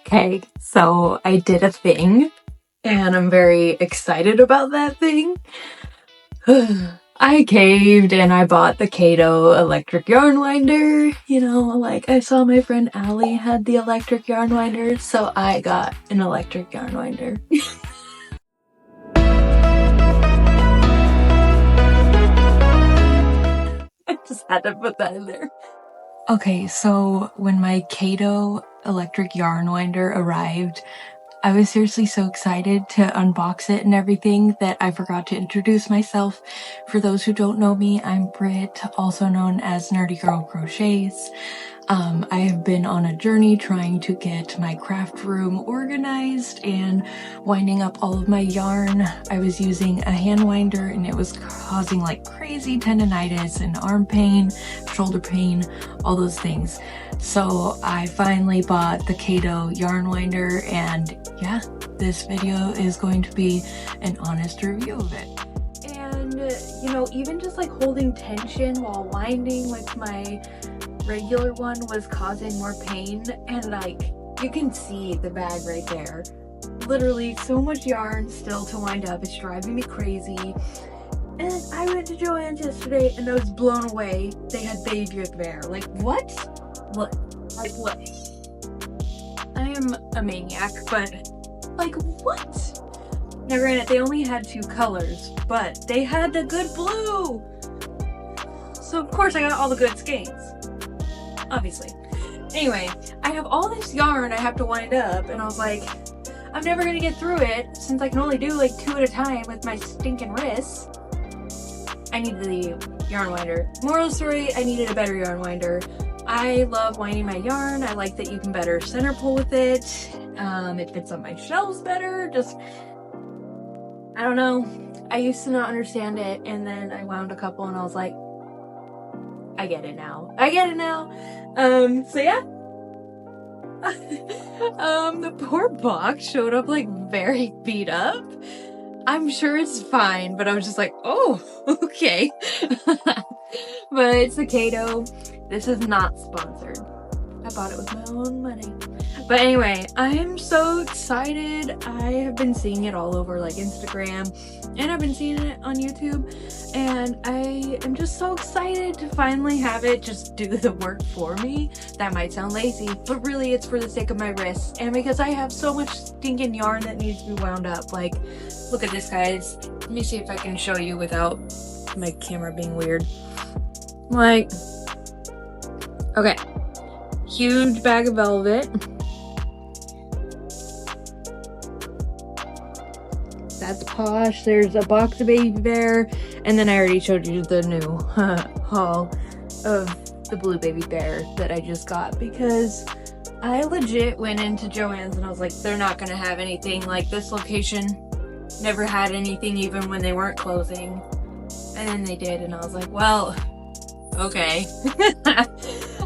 Okay, so I did a thing, and I'm very excited about that thing. I caved and I bought the Caydo electric yarn winder. You know, like I saw my friend Allie had the electric yarn winder, so I got an electric yarn winder. I just had to put that in there. Okay, so when my Caydo electric yarn winder arrived, I was seriously so excited to unbox it and everything that I forgot to introduce myself. For those who don't know me, I'm Britt, also known as nerdygirlcrochets. I have been on a journey trying to get my craft room organized and winding up all of my yarn. I was using a hand winder and it was causing like crazy tendonitis and arm pain, shoulder pain, all those things. So I finally bought the Caydo yarn winder, and yeah, this video is going to be an honest review of it. And you know, even just like holding tension while winding with my regular one was causing more pain, and like you can see the bag right there. Literally so much yarn still to wind up. It's driving me crazy. And I went to Joann's yesterday and I was blown away. They had baby there. Like what? What? Like what? I am a maniac, but like what? Now granted, they only had 2 colors, but they had the good blue. So of course I got all the good skeins. Obviously. Anyway, I have all this yarn I have to wind up, and I was like, I'm never gonna get through it since I can only do like 2 at a time with my stinking wrists. I need the yarn winder. Moral story, I needed a better yarn winder. I love winding my yarn. I like that you can better center pull with it. It fits on my shelves better. Just, I don't know. I used to not understand it, and then I wound a couple and I was like, I get it now. I get it now. So yeah. The poor box showed up like very beat up. I'm sure it's fine, but I was just like, oh, okay. But it's the Caydo. This is not sponsored. I bought it with my own money. But anyway, I am so excited. I have been seeing it all over like Instagram, and I've been seeing it on YouTube, and I am just so excited to finally have it just do the work for me. That might sound lazy, but really it's for the sake of my wrists, and because I have so much stinking yarn that needs to be wound up. Like, look at this, guys. Let me see if I can show you without my camera being weird. Like, okay, huge bag of velvet. That's Posh. There's a box of Baby Bear, and then I already showed you the new haul of the blue Baby Bear that I just got, because I legit went into Joann's and I was like, they're not gonna have anything like this location. Never had anything even when they weren't closing, and then they did, and I was like, well, okay.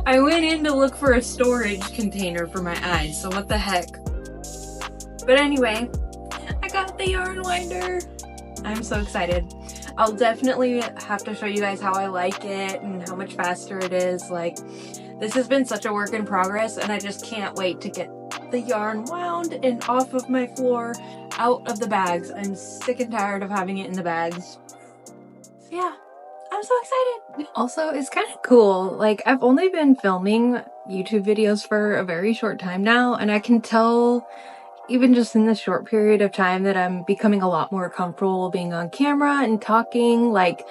I went in to look for a storage container for my eyes, so what the heck. But anyway, I got the yarn winder. I'm so excited. I'll definitely have to show you guys how I like it and how much faster it is. Like, this has been such a work in progress, and I just can't wait to get the yarn wound and off of my floor, out of the bags. I'm sick and tired of having it in the bags. So yeah, I'm so excited. Also, it's kind of cool. Like, I've only been filming YouTube videos for a very short time now, and I can tell even just in this short period of time that I'm becoming a lot more comfortable being on camera and talking. Like,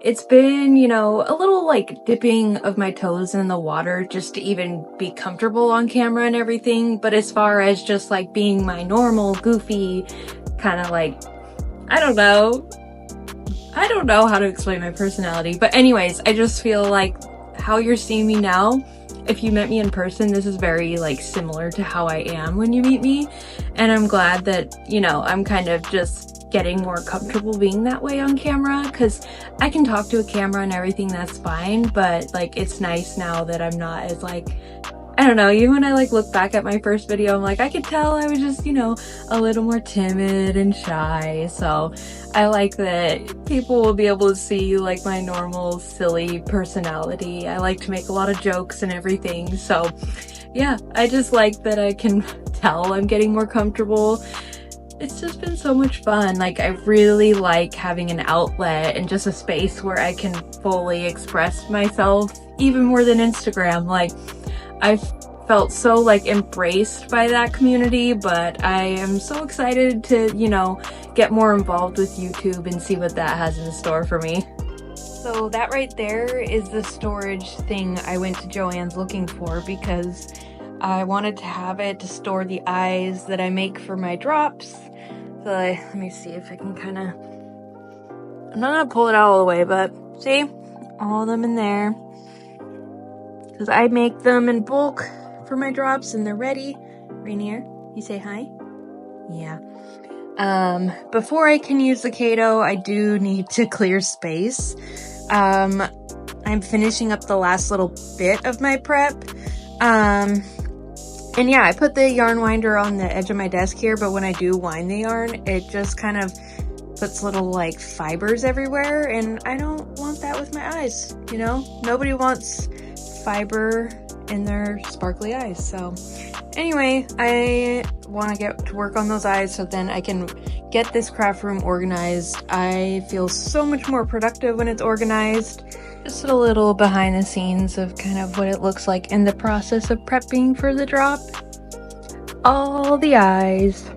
it's been, you know, a little like dipping of my toes in the water just to even be comfortable on camera and everything. But as far as just like being my normal, goofy, kind of like, I don't know how to explain my personality. But anyways, I just feel like how you're seeing me now, if you met me in person, this is very like similar to how I am when you meet me. And I'm glad that, you know, I'm kind of just getting more comfortable being that way on camera, because I can talk to a camera and everything, that's fine, but like it's nice now that I'm not as like, I don't know, even when I like look back at my first video, I'm like, I could tell I was just, you know, a little more timid and shy. So I like that people will be able to see like my normal silly personality. I like to make a lot of jokes and everything. So yeah, I just like that I can tell I'm getting more comfortable. It's just been so much fun. Like, I really like having an outlet and just a space where I can fully express myself, even more than Instagram. Like, I've felt so like embraced by that community, but I am so excited to, you know, get more involved with YouTube and see what that has in store for me. So that right there is the storage thing I went to Joann's looking for, because I wanted to have it to store the eyes that I make for my drops. So let me see if I can kind of, I'm not gonna pull it out all the way, but see, all of them in there, because I make them in bulk for my drops and they're ready. Rainier, you say hi? Yeah. Before I can use the Caydo, I do need to clear space. I'm finishing up the last little bit of my prep. And yeah, I put the yarn winder on the edge of my desk here, but when I do wind the yarn, it just kind of puts little like fibers everywhere, and I don't want that with my eyes, you know? Nobody wants fiber in their sparkly eyes. So anyway, I want to get to work on those eyes so then I can get this craft room organized. I feel so much more productive when it's organized. Just a little behind the scenes of kind of what it looks like in the process of prepping for the drop. All the eyes.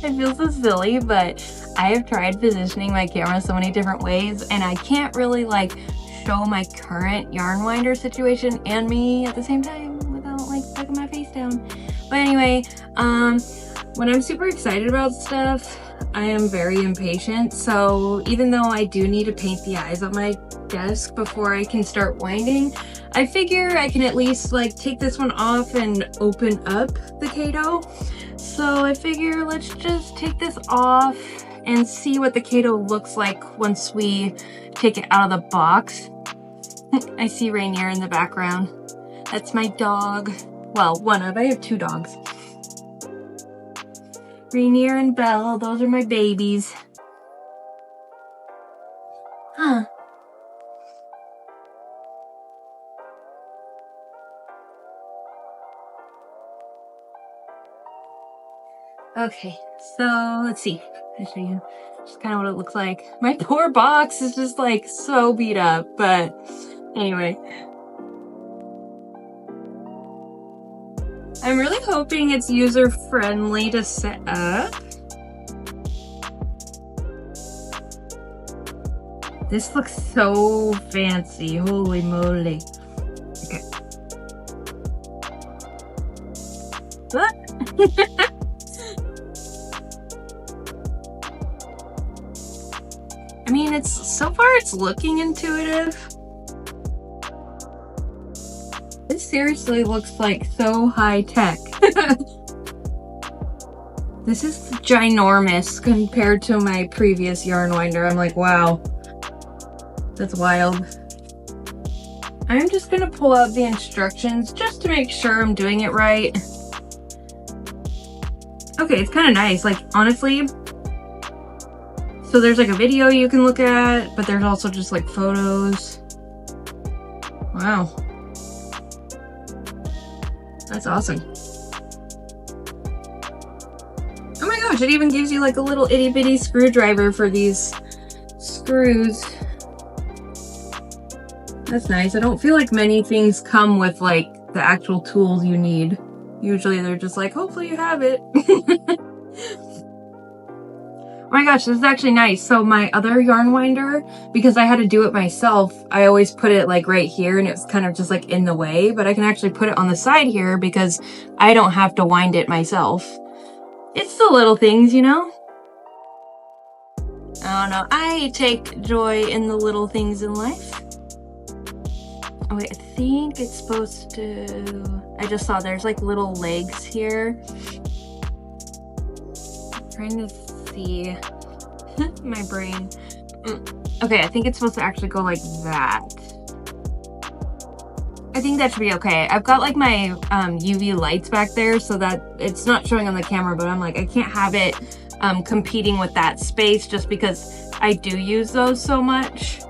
It feels so silly, but I have tried positioning my camera so many different ways, and I can't really like show my current yarn winder situation and me at the same time without like tucking my face down. But anyway, when I'm super excited about stuff, I am very impatient. So even though I do need to paint the eyes on my desk before I can start winding, I figure I can at least like take this one off and open up the Caydo. So I figure let's just take this off and see what the Caydo looks like once we take it out of the box. I see Rainier in the background. That's my dog. Well, I have two dogs. Rainier and Belle, those are my babies. Huh. Okay, so let's see. I'll show you just kind of what it looks like. My poor box is just like so beat up, but anyway. I'm really hoping it's user-friendly to set up. This looks so fancy, holy moly. Okay. I mean, so far it's looking intuitive. This seriously looks like so high tech. This is ginormous compared to my previous yarn winder. I'm like, wow, that's wild. I'm just gonna pull out the instructions just to make sure I'm doing it right. Okay, it's kind of nice, like honestly. So there's like a video you can look at, but there's also just like photos. Wow. That's awesome. Oh my gosh, it even gives you like a little itty bitty screwdriver for these screws. That's nice. I don't feel like many things come with like the actual tools you need. Usually they're just like, hopefully you have it. Oh my gosh, this is actually nice. So my other yarn winder, because I had to do it myself, I always put it like right here and it was kind of just like in the way, but I can actually put it on the side here because I don't have to wind it myself. It's the little things, you know? I don't know. I take joy in the little things in life. Oh wait, I think it's supposed to... I just saw there's like little legs here. I'm trying to see my brain. Okay, I think it's supposed to actually go like that. I think that should be okay. I've got like my UV lights back there so that it's not showing on the camera, but I'm like, I can't have it competing with that space just because I do use those so much.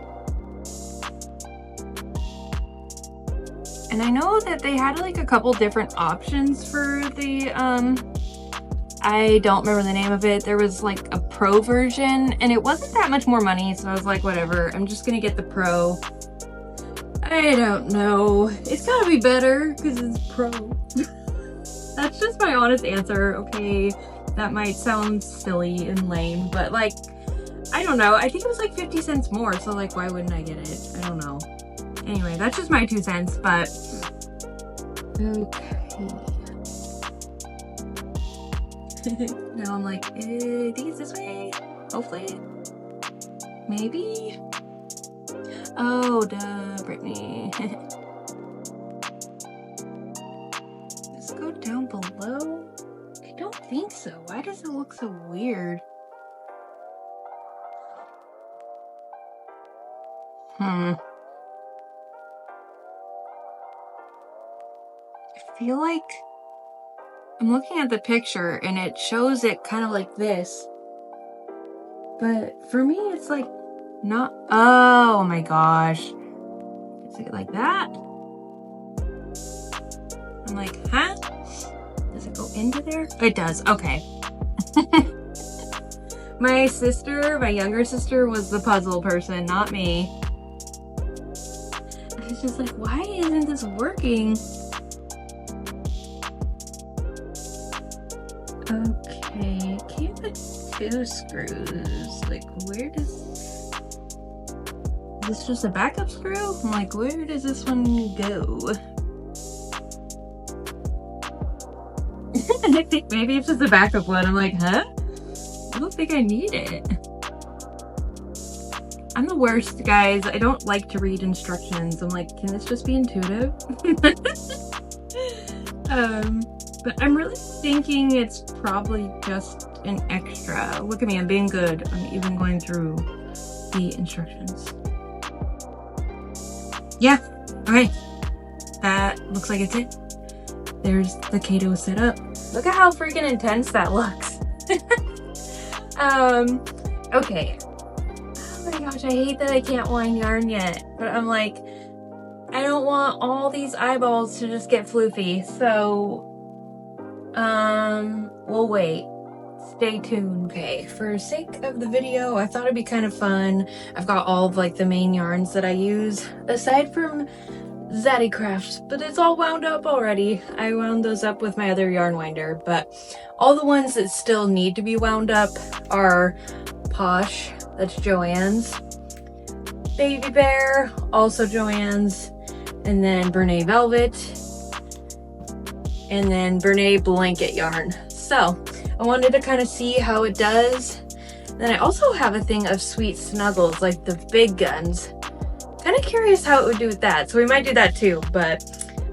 And I know that they had like a couple different options for the, I don't remember the name of it. There was like a pro version and it wasn't that much more money. So I was like, whatever, I'm just gonna get the pro. I don't know. It's gotta be better because it's pro. That's just my honest answer. Okay, that might sound silly and lame, but like, I don't know. I think it was like 50 cents more. So like, why wouldn't I get it? I don't know. Anyway, that's just my 2 cents, but okay. Now I'm like, I think it's this way. Hopefully. Maybe. Oh, duh, Brittany. Let's go down below. I don't think so. Why does it look so weird? I feel like I'm looking at the picture and it shows it kind of like this. But for me, it's like not. Oh my gosh. Is it like that? I'm like, huh? Does it go into there? It does. Okay. My younger sister was the puzzle person, not me. I was just like, why isn't this working? Okay, came with 2 screws. Like, where does... Is this just a backup screw? I'm like, where does this one go? I think maybe it's just a backup one. I'm like, huh? I don't think I need it. I'm the worst, guys. I don't like to read instructions. I'm like, can this just be intuitive? But I'm really thinking it's probably just an extra. Look at me, I'm being good. I'm even going through the instructions. Yeah, okay. That looks like it's it. There's the Caydo setup. Look at how freaking intense that looks. Okay. Oh my gosh, I hate that I can't wind yarn yet. But I'm like, I don't want all these eyeballs to just get floofy. So, we'll wait. Stay tuned. Okay, for sake of the video, I thought it'd be kind of fun. I've got all of like the main yarns that I use, aside from Zaddy Crafts, but it's all wound up already. I wound those up with my other yarn winder, but all the ones that still need to be wound up are Posh, that's Joann's, Baby Bear, also Joann's, and then Bernat Velvet, and then Bernat Blanket yarn. So I wanted to kind of see how it does. Then I also have a thing of Sweet Snuggles, like the big guns. Kind of curious how it would do with that, so we might do that too, but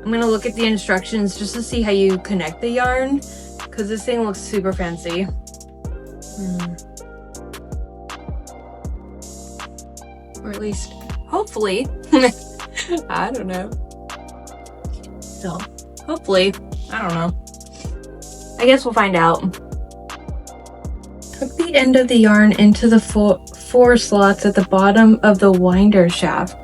I'm gonna look at the instructions just to see how you connect the yarn, because this thing looks super fancy. Or at least, hopefully. I don't know. So, hopefully. I don't know. I guess we'll find out. Hook the end of the yarn into the four slots at the bottom of the winder shaft.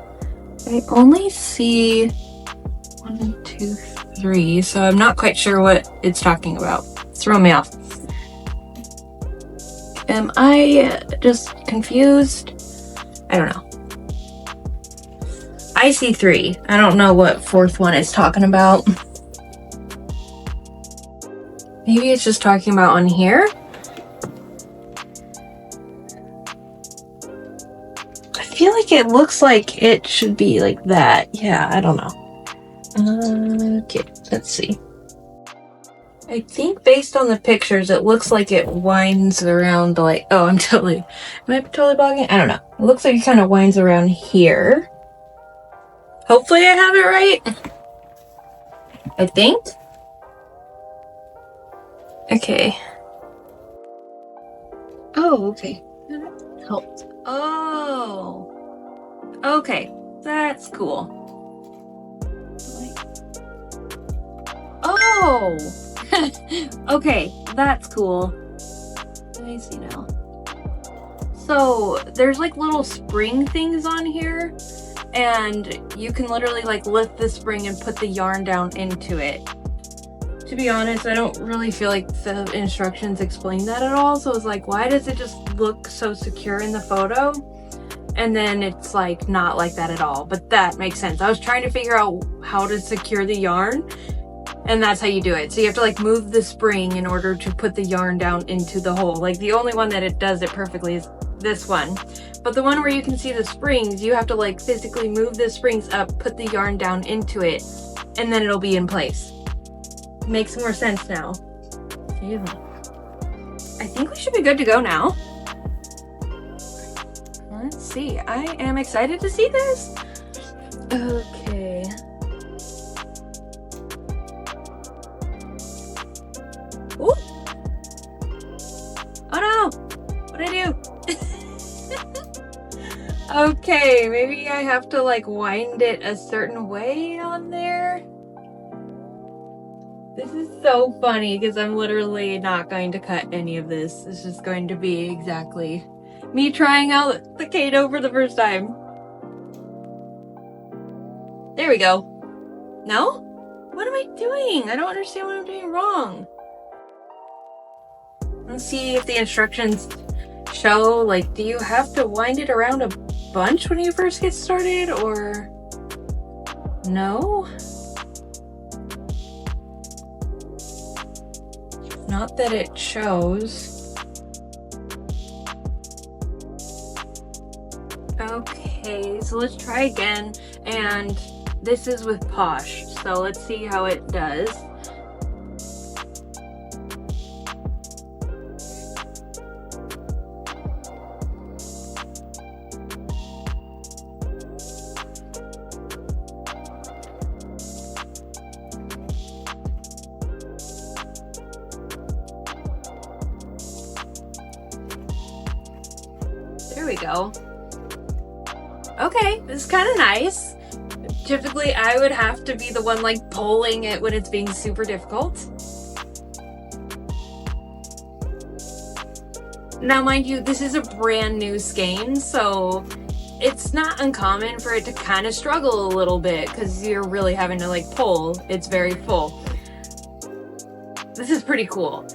I only see 1, 2, 3, so I'm not quite sure what it's talking about. It's throwing me off. Am I just confused? I don't know. I see 3. I don't know what 4th one it's talking about. Maybe it's just talking about on here. I feel like it looks like it should be like that. Yeah, I don't know. Okay, let's see. I think based on the pictures, it looks like it winds around like, oh, am I totally bogging? I don't know. It looks like it kind of winds around here. Hopefully I have it right. I think. Okay. Oh, okay. That helped. Oh. Okay. That's cool. Oh. Okay. That's cool. Let me see now. So there's like little spring things on here and you can literally like lift the spring and put the yarn down into it. To be honest, I don't really feel like the instructions explain that at all, so it's like, why does it just look so secure in the photo? And then it's like not like that at all, but that makes sense. I was trying to figure out how to secure the yarn, and that's how you do it. So you have to like move the spring in order to put the yarn down into the hole. Like the only one that it does it perfectly is this one. But the one where you can see the springs, you have to like physically move the springs up, put the yarn down into it, and then it'll be in place. Makes more sense now. Yeah. I think we should be good to go now. Let's see. I am excited to see this. Okay. Ooh. Oh no! What'd I do? Okay, maybe I have to like wind it a certain way on there. This is so funny because I'm literally not going to cut any of this. It's just going to be exactly me trying out the Caydo for the first time. There we go. No? What am I doing? I don't understand what I'm doing wrong. Let's see if the instructions show, like, do you have to wind it around a bunch when you first get started, or no? Not that it shows. Okay, so let's try again, and this is with Posh, so let's see how it does. There we go. Okay, this is kind of nice. Typically, I would have to be the one like pulling it when it's being super difficult. Now, mind you, this is a brand new skein, so it's not uncommon for it to kind of struggle a little bit because you're really having to like pull. It's very full. This is pretty cool.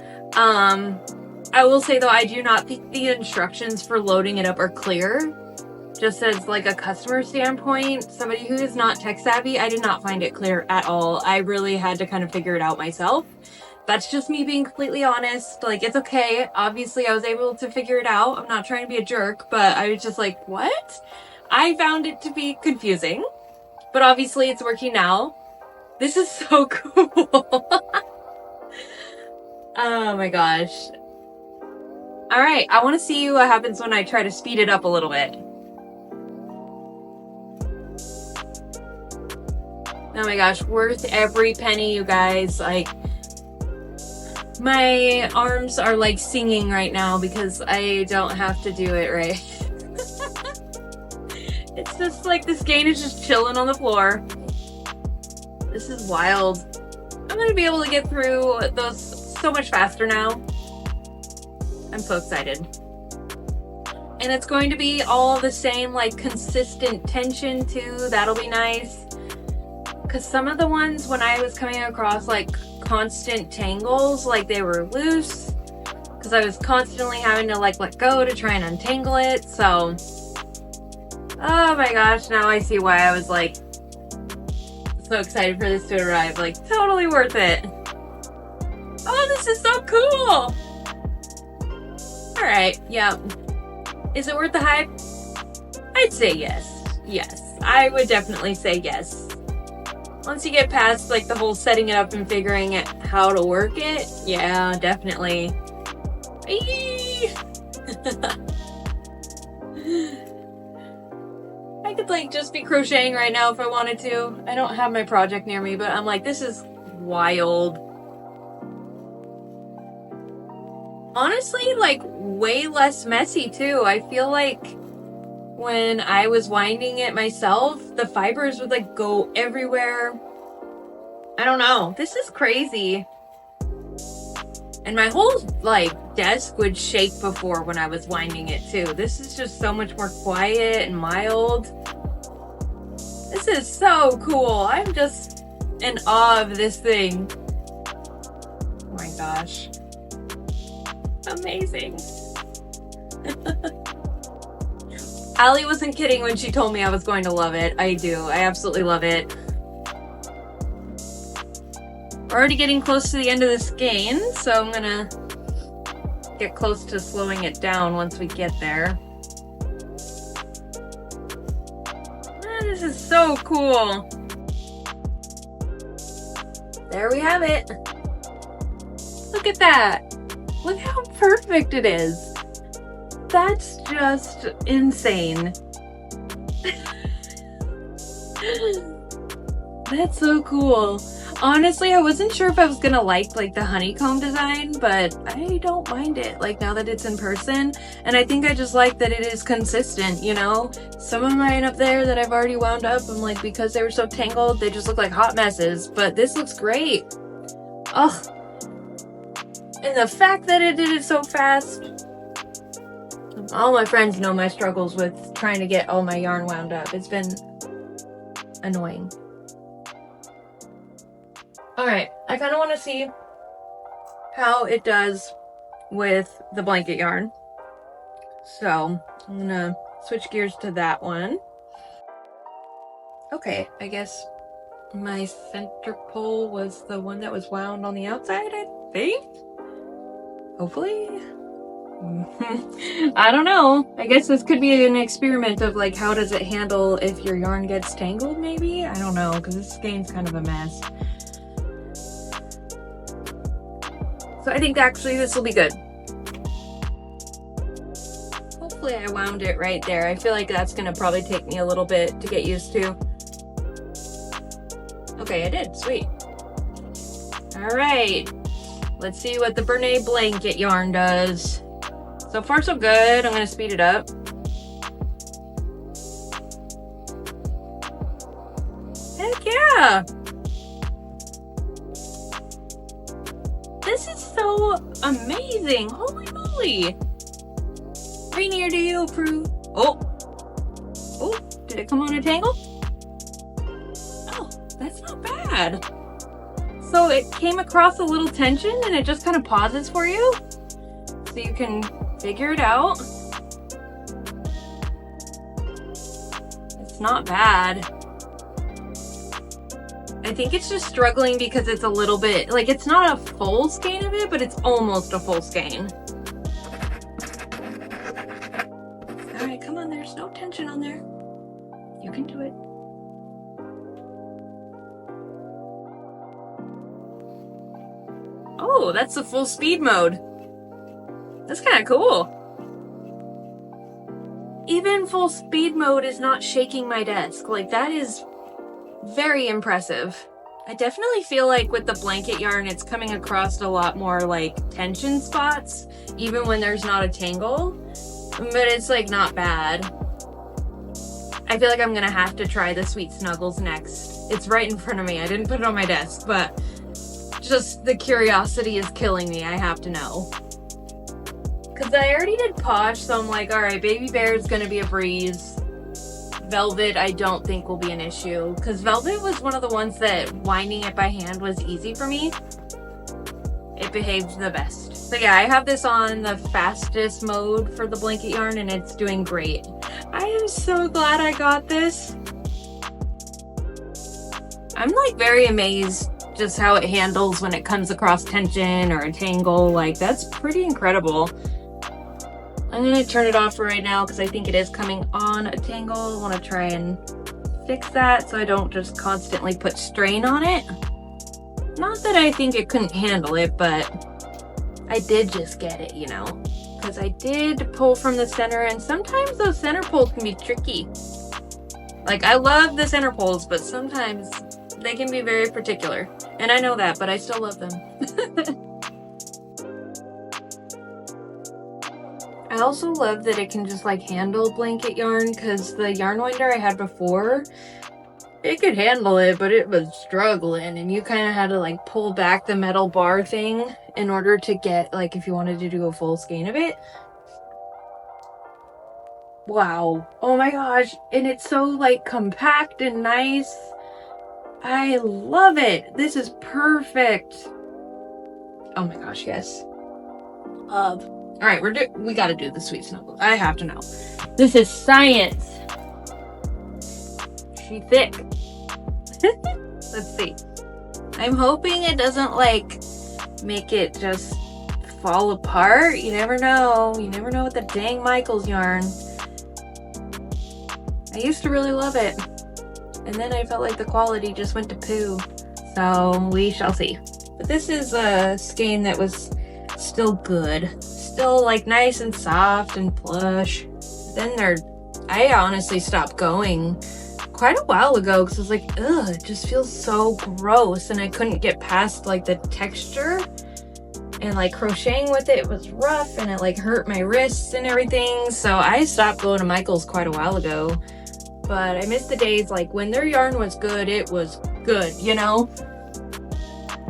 I will say though, I do not think the instructions for loading it up are clear. Just as like a customer standpoint, somebody who is not tech savvy, I did not find it clear at all. I really had to kind of figure it out myself. That's just me being completely honest. Like, it's okay. Obviously, I was able to figure it out. I'm not trying to be a jerk, but I was just like, what? I found it to be confusing, but obviously it's working now. This is so cool. Oh my gosh. All right, I want to see what happens when I try to speed it up a little bit. Oh my gosh, worth every penny, you guys. Like, my arms are like singing right now because I don't have to do it right. It's just like this skein is just chilling on the floor. This is wild. I'm gonna be able to get through those so much faster now. I'm so excited. And it's going to be all the same, like, consistent tension too. That'll be nice. Because some of the ones when I was coming across like constant tangles, like they were loose. Because I was constantly having to like let go to try and untangle it. So, oh my gosh, now I see why I was like so excited for this to arrive. Like, totally worth it. Oh, this is so cool. Alright, yeah. Is it worth the hype? I'd say yes. Yes, I would definitely say yes. Once you get past like the whole setting it up and figuring out how to work it, yeah, definitely. I could like just be crocheting right now if I wanted to. I don't have my project near me, but I'm like, this is wild. Honestly, like, way less messy too. I feel like when I was winding it myself, the fibers would like go everywhere. I don't know. This is crazy. And my whole like desk would shake before when I was winding it too. This is just so much more quiet and mild. This is so cool. I'm just in awe of this thing. Oh my gosh. Amazing. Allie wasn't kidding when she told me I was going to love it. I do. I absolutely love it. We're already getting close to the end of this skein, so I'm gonna get close to slowing it down once we get there. This is so cool. There we have it. Look at that. Look how perfect it is. That's just insane. That's so cool. Honestly, I wasn't sure if I was gonna like the honeycomb design, but I don't mind it, like, now that it's in person. And I think I just like that it is consistent, you know? Some of mine up there that I've already wound up, I'm like, because they were so tangled, they just look like hot messes. But this looks great. Oh. And the fact that it did it so fast. All my friends know my struggles with trying to get all my yarn wound up. It's been annoying. Alright, I kind of want to see how it does with the blanket yarn. So, I'm going to switch gears to that one. Okay, I guess my center pole was the one that was wound on the outside, I think? Hopefully? I don't know. I guess this could be an experiment of like, how does it handle if your yarn gets tangled, maybe? I don't know, because this skein's kind of a mess. So I think actually this will be good. Hopefully I wound it right there. I feel like that's gonna probably take me a little bit to get used to. Okay, I did, sweet. All right, let's see what the bernat blanket yarn does. So far so good. I'm gonna speed it up. Heck yeah! This is so amazing! Holy moly! Rainier, do you approve? Oh! Oh, did it come on a tangle? Oh, that's not bad. So it came across a little tension and it just kind of pauses for you. So you can figure it out. It's not bad. I think it's just struggling because it's a little bit, like, it's not a full skein of it, but it's almost a full skein. All right, come on, there's no tension on there. You can do it. Oh, that's the full speed mode. That's kind of cool. Even full speed mode is not shaking my desk. Like, that is very impressive. I definitely feel like with the blanket yarn, it's coming across a lot more like tension spots, even when there's not a tangle, but it's like not bad. I feel like I'm gonna have to try the Sweet Snuggles next. It's right in front of me. I didn't put it on my desk, but just the curiosity is killing me. I have to know. Because I already did Posh, so I'm like, all right, Baby Bear is gonna be a breeze. Velvet, I don't think will be an issue, because Velvet was one of the ones that winding it by hand was easy for me. It behaved the best. So yeah, I have this on the fastest mode for the blanket yarn and it's doing great. I am so glad I got this. I'm like very amazed just how it handles when it comes across tension or a tangle. Like, that's pretty incredible. I'm gonna turn it off for right now because I think it is coming on a tangle. I want to try and fix that so I don't just constantly put strain on it. Not that I think it couldn't handle it, but I did just get it, you know, because I did pull from the center, and sometimes those center pulls can be tricky. Like, I love the center pulls, but sometimes they can be very particular, and I know that, but I still love them. I also love that it can just like handle blanket yarn, because the yarn winder I had before, it could handle it, but it was struggling, and you kind of had to like pull back the metal bar thing in order to get, like, if you wanted to do a full skein of it. Wow. Oh my gosh. And it's so like compact and nice. I love it. This is perfect. Oh my gosh, yes. All right, we gotta do the sweet snuggles. I have to know. This is science. She thick. Let's see. I'm hoping it doesn't like make it just fall apart. You never know. You never know with the dang Michaels yarn. I used to really love it, and then I felt like the quality just went to poo. So we shall see. But this is a skein that was still good. Still like nice and soft and plush. Then I honestly stopped going quite a while ago because I was like, ugh, it just feels so gross, and I couldn't get past like the texture, and like crocheting with it was rough, and it like hurt my wrists and everything. So I stopped going to Michaels quite a while ago. But I miss the days like when their yarn was good, it was good, you know?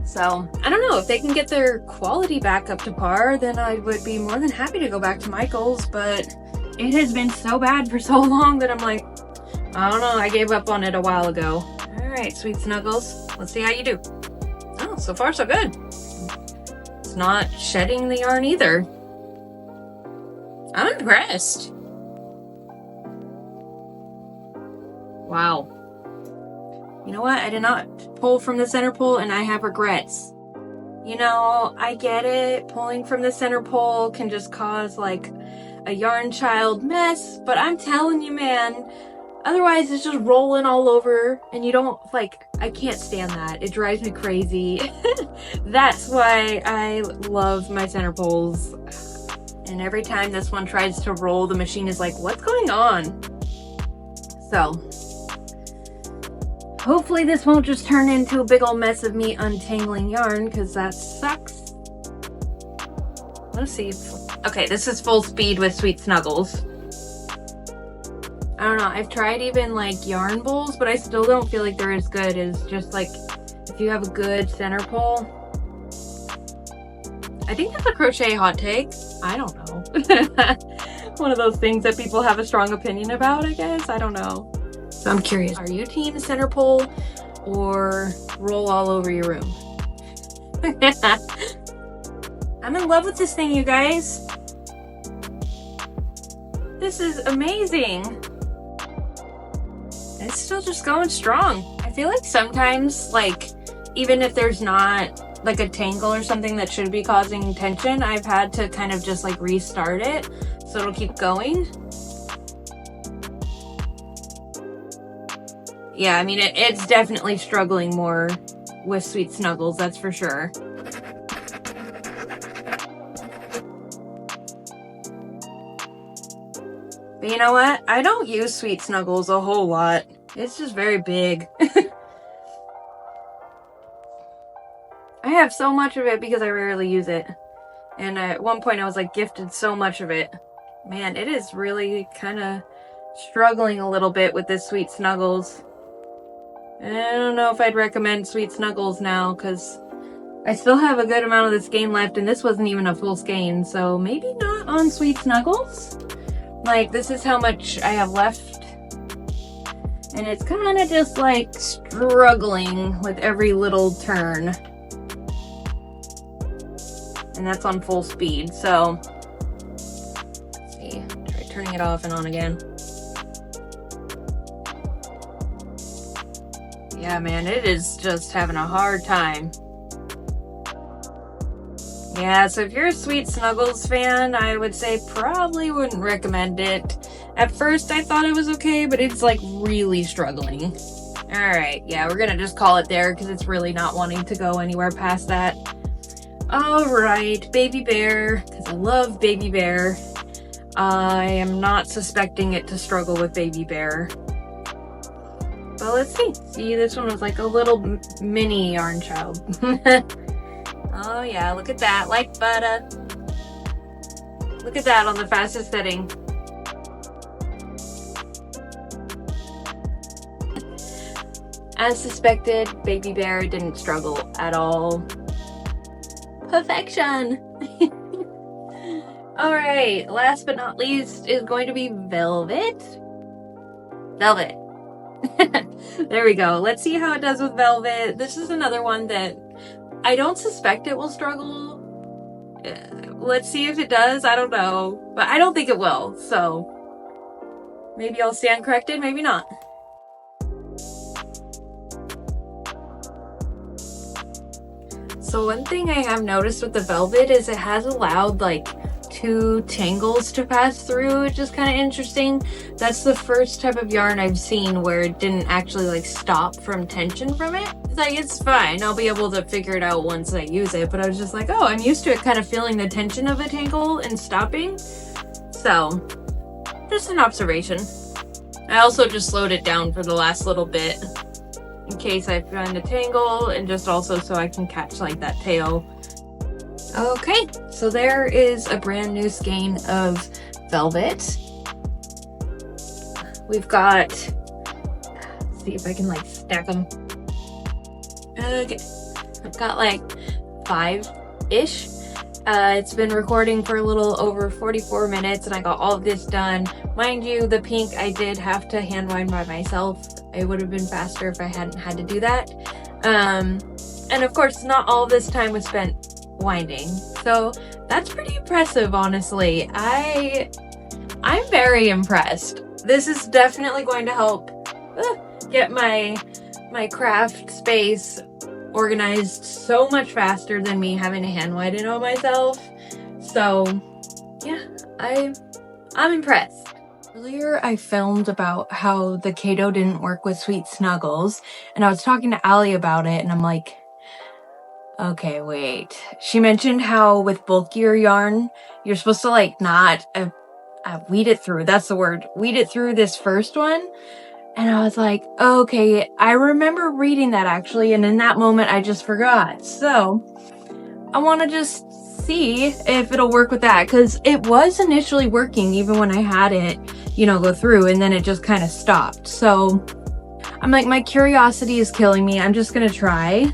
So I don't know, if they can get their quality back up to par, then I would be more than happy to go back to Michaels. But it has been so bad for so long that I'm like, I don't know, I gave up on it a while ago. All right, sweet snuggles, let's see how you do. Oh, so far so good. It's not shedding the yarn either. I'm impressed. Wow. You know what? I did not pull from the center pole, and I have regrets. You know, I get it. Pulling from the center pole can just cause like a yarn child mess, but I'm telling you, man, otherwise it's just rolling all over, and you don't like, I can't stand that. It drives me crazy. That's why I love my center poles. And every time this one tries to roll, the machine is like, what's going on? So hopefully this won't just turn into a big old mess of me untangling yarn, because that sucks. Let's see. Okay, this is full speed with Sweet Snuggles. I don't know, I've tried even like yarn bowls, but I still don't feel like they're as good as just like if you have a good center pole. I think that's a crochet hot take. I don't know. One of those things that people have a strong opinion about, I guess. I don't know. So I'm curious, are you team center pole or roll all over your room? I'm in love with this thing, you guys. This is amazing. It's still just going strong. I feel like sometimes, like, even if there's not like a tangle or something that should be causing tension, I've had to kind of just like restart it so it'll keep going. Yeah, I mean, it's definitely struggling more with Sweet Snuggles, that's for sure. But you know what? I don't use Sweet Snuggles a whole lot. It's just very big. I have so much of it because I rarely use it. And at one point I was like gifted so much of it. Man, it is really kind of struggling a little bit with this Sweet Snuggles. I don't know if I'd recommend Sweet Snuggles now, because I still have a good amount of the skein left, and this wasn't even a full skein, so maybe not on Sweet Snuggles. Like, this is how much I have left, and it's kind of just like struggling with every little turn. And that's on full speed, so let's see, try turning it off and on again. Yeah, man, it is just having a hard time. Yeah, so if you're a Sweet Snuggles fan, I would say probably wouldn't recommend it. At first, I thought it was okay, but it's like really struggling. Alright, yeah, we're gonna just call it there because it's really not wanting to go anywhere past that. Alright, Baby Bear, because I love Baby Bear. I am not suspecting it to struggle with Baby Bear. But let's see. See, this one was like a little mini yarn child. Oh yeah, look at that, like butter. Look at that on the fastest setting. As suspected, Baby Bear didn't struggle at all. Perfection! All right, last but not least is going to be velvet. Velvet. There we go. Let's see how it does with velvet. This is another one that I don't suspect it will struggle. Let's see if it does. I don't know, but I don't think it will. So maybe I'll stand corrected, maybe not. So one thing I have noticed with the velvet is it has allowed like 2 tangles to pass through, which is kind of interesting. That's the first type of yarn I've seen where it didn't actually like stop from tension from it. It's like, it's fine, I'll be able to figure it out once I use it, but I was just like, oh, I'm used to it kind of feeling the tension of a tangle and stopping. So just an observation. I also just slowed it down for the last little bit in case I find a tangle, and just also so I can catch like that tail. Okay, so there is a brand new skein of velvet. We've got, let's see if I can like stack them. Okay, I've got like 5-ish. It's been recording for a little over 44 minutes and I got all of this done. Mind you, the pink I did have to hand wind by myself. It would have been faster if I hadn't had to do that. And of course, not all this time was spent winding. So that's pretty impressive, honestly. I'm very impressed. This is definitely going to help get my craft space organized so much faster than me having to hand wind it all myself. So yeah, I'm impressed. Earlier I filmed about how the Caydo didn't work with Sweet Snuggles, and I was talking to Allie about it, and I'm like, okay, wait. She mentioned how with bulkier yarn, you're supposed to like not weed it through. That's the word. Weed it through this first one. And I was like, okay, I remember reading that actually. And in that moment, I just forgot. So I want to just see if it'll work with that. Because it was initially working even when I had it, go through. And then it just kind of stopped. So I'm like, my curiosity is killing me. I'm just going to try.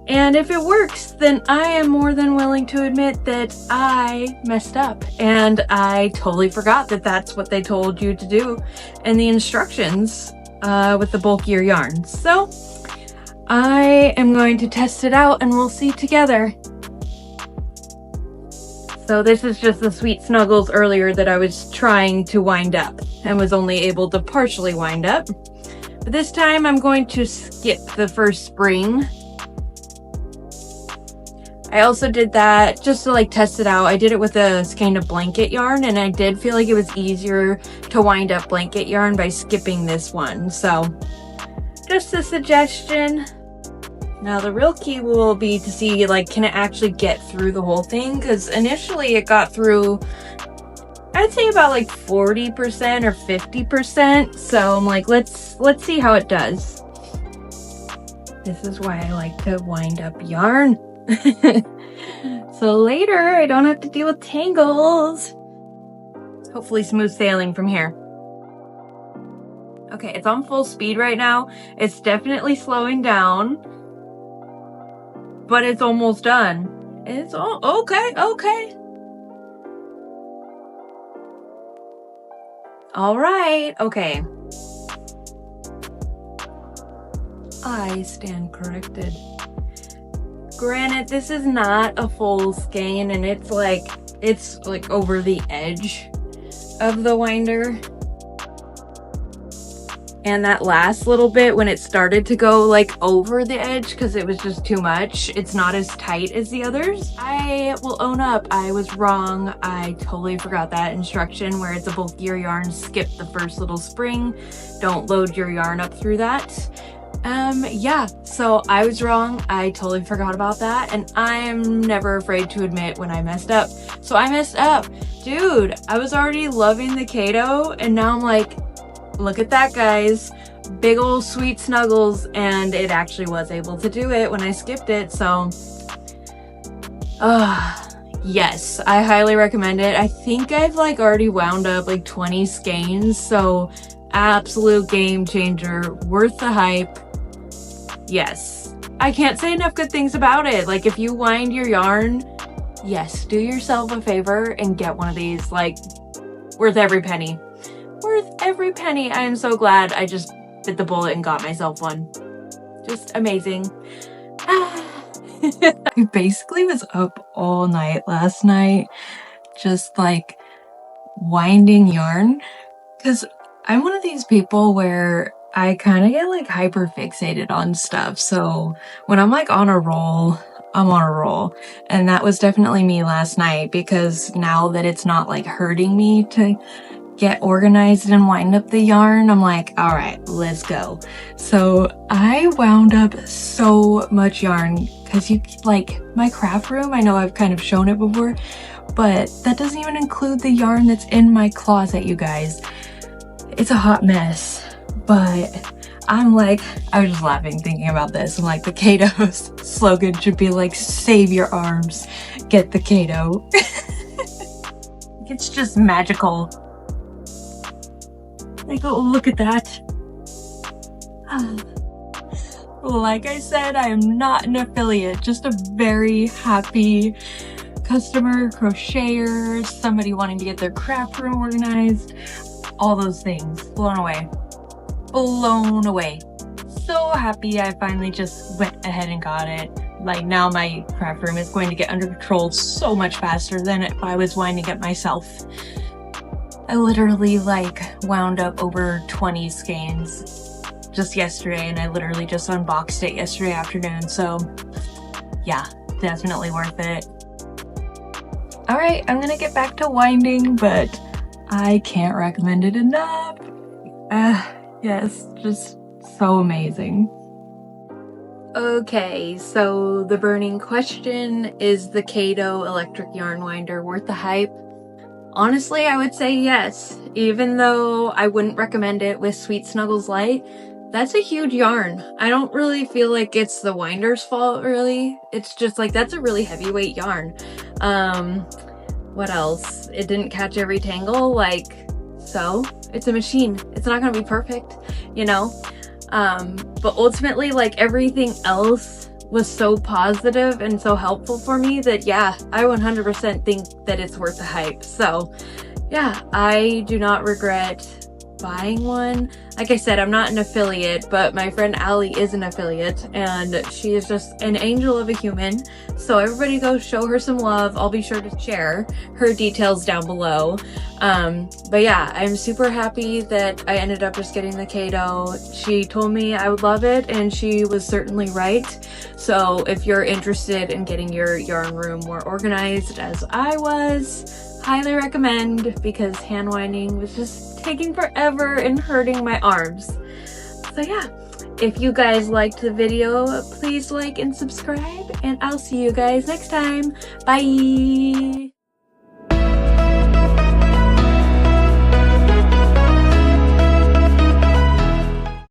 And if it works, then I am more than willing to admit that I messed up. And I totally forgot that that's what they told you to do in the instructions with the bulkier yarn. So I am going to test it out and we'll see together. So this is just the Sweet Snuggles earlier that I was trying to wind up and was only able to partially wind up. But this time I'm going to skip the first spring. I also did that just to like test it out. I did it with a skein of blanket yarn, and I did feel like it was easier to wind up blanket yarn by skipping this one. So just a suggestion. Now the real key will be to see like, can it actually get through the whole thing? Because initially it got through, I'd say about like 40% or 50%. So I'm like, let's see how it does. This is why I like to wind up yarn. So later I don't have to deal with tangles. Hopefully smooth sailing from here. Okay, it's on full speed right now. It's definitely slowing down, but it's almost done. It's all okay. All right, okay. I stand corrected. Granted, this is not a full skein, and it's like over the edge of the winder. And that last little bit when it started to go like over the edge because it was just too much, it's not as tight as the others. I will own up, I was wrong. I totally forgot that instruction where it's a bulkier yarn, skip the first little spring. Don't load your yarn up through that. Yeah, so I was wrong. I totally forgot about that, and I'm never afraid to admit when I messed up. So I messed up. Dude, I was already loving the Caydo, and now I'm like, look at that, guys. Big old Sweet Snuggles, and it actually was able to do it when I skipped it, so yes, I highly recommend it. I think I've like already wound up like 20 skeins, so absolute game changer, worth the hype. Yes, I can't say enough good things about it. Like, if you wind your yarn yes, do yourself a favor and get one of these. Like, worth every penny. Worth every penny. I am so glad I just bit the bullet and got myself one. Just amazing. I basically was up all night last night, just like winding yarn, because I'm one of these people where I kind of get like hyper fixated on stuff. So when I'm like on a roll, I'm on a roll. And that was definitely me last night, because now that it's not like hurting me to get organized and wind up the yarn, I'm like, all right, let's go. So I wound up so much yarn, because you like my craft room, I know I've kind of shown it before, but that doesn't even include the yarn that's in my closet, you guys. It's a hot mess, but I'm like, I was just laughing thinking about this. I'm like, the Caydo's slogan should be like, save your arms, get the Caydo. It's just magical. Like, oh, look at that. Like I said, I am not an affiliate, just a very happy customer, crocheter, somebody wanting to get their craft room organized, all those things. Blown away. Blown away. So happy I finally just went ahead and got it. Like, now my craft room is going to get under control so much faster than if I was winding it myself. I literally like wound up over 20 skeins just yesterday, and I literally just unboxed it yesterday afternoon, so yeah, definitely worth it. All right, I'm gonna get back to winding, but I can't recommend it enough. Yes, just so amazing. Okay, so the burning question, is the Caydo electric yarn winder worth the hype? Honestly, I would say yes, even though I wouldn't recommend it with Sweet Snuggles Light. That's a huge yarn. I don't really feel like it's the winder's fault, really. It's just like, that's a really heavyweight yarn. What else? It didn't catch every tangle, like, so it's a machine. It's not gonna be perfect, you know? But ultimately, like, everything else was so positive and so helpful for me that, yeah, I 100% think that it's worth the hype. So yeah, I do not regret buying one. Like I said, I'm not an affiliate, but my friend Allie is an affiliate, and she is just an angel of a human. So everybody go show her some love. I'll be sure to share her details down below. But yeah, I'm super happy that I ended up just getting the Caydo. She told me I would love it, and she was certainly right. So if you're interested in getting your yarn room more organized as I was, highly recommend, because hand winding was just taking forever and hurting my arms. So yeah, if you guys liked the video, please like and subscribe, and I'll see you guys next time. Bye!